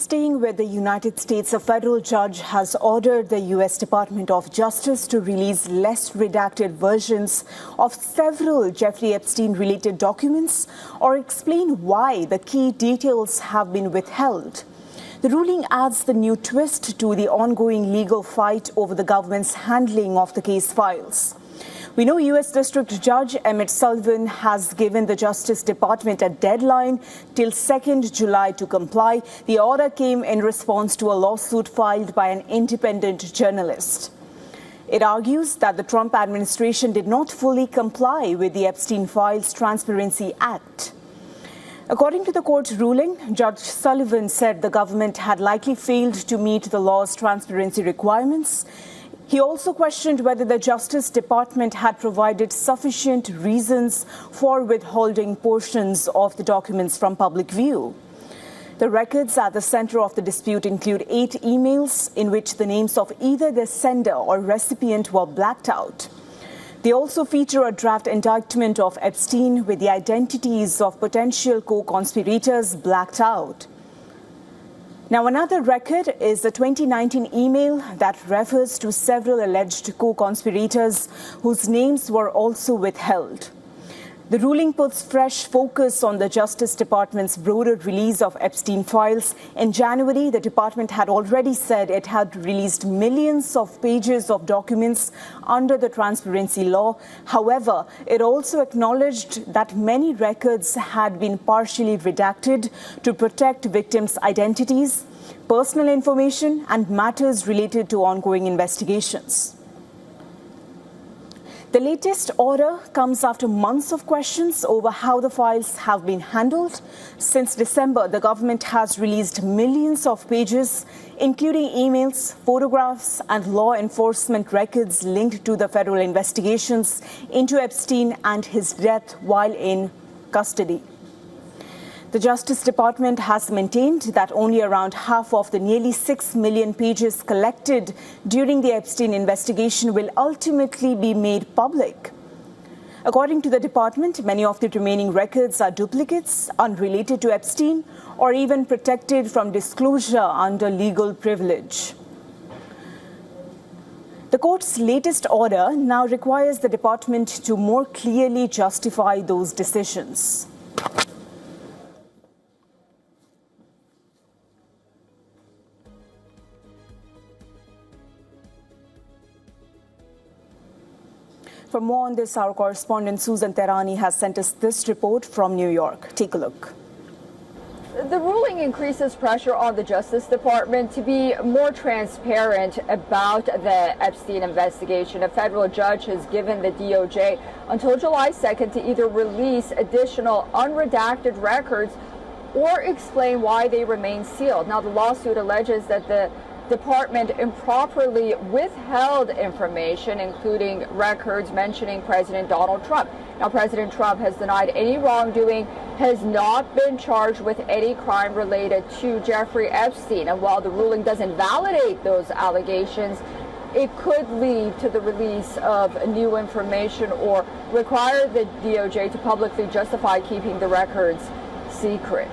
Staying with the United States, a federal judge has ordered the U.S. Department of Justice to release less redacted versions of several Jeffrey Epstein-related documents or explain why the key details have been withheld. The ruling adds the new twist to the ongoing legal fight over the government's handling of the case files. We know U.S. District Judge Emmett Sullivan has given the Justice Department a deadline till 2nd July to comply. The order came in response to a lawsuit filed by an independent journalist. It argues that the Trump administration did not fully comply with the Epstein Files Transparency Act. According to the court's ruling, Judge Sullivan said the government had likely failed to meet the law's transparency requirements. He also questioned whether the Justice Department had provided sufficient reasons for withholding portions of the documents from public view. The records at the center of the dispute include 8 emails in which the names of either the sender or recipient were blacked out. They also feature a draft indictment of Epstein with the identities of potential co-conspirators blacked out. Now, another record is the 2019 email that refers to several alleged co-conspirators whose names were also withheld. The ruling puts fresh focus on the Justice Department's broader release of Epstein files. In January, the department had already said it had released millions of pages of documents under the transparency law. However, it also acknowledged that many records had been partially redacted to protect victims' identities, personal information, and matters related to ongoing investigations. The latest order comes after months of questions over how the files have been handled. Since December, the government has released millions of pages, including emails, photographs, and law enforcement records linked to the federal investigations into Epstein and his death while in custody. The Justice Department has maintained that only around half of the nearly 6 million pages collected during the Epstein investigation will ultimately be made public. According to the department, many of the remaining records are duplicates, unrelated to Epstein, or even protected from disclosure under legal privilege. The court's latest order now requires the department to more clearly justify those decisions. For more on this, our correspondent Susan Terani has sent us this report from New York. Take a look. The ruling increases pressure on the Justice Department to be more transparent about the Epstein investigation. A federal judge has given the DOJ until July 2nd to either release additional unredacted records or explain why they remain sealed. Now, the lawsuit alleges that the department improperly withheld information, including records mentioning President Donald Trump. Now, President Trump has denied any wrongdoing, has not been charged with any crime related to Jeffrey Epstein. And while the ruling doesn't validate those allegations, it could lead to the release of new information or require the DOJ to publicly justify keeping the records secret.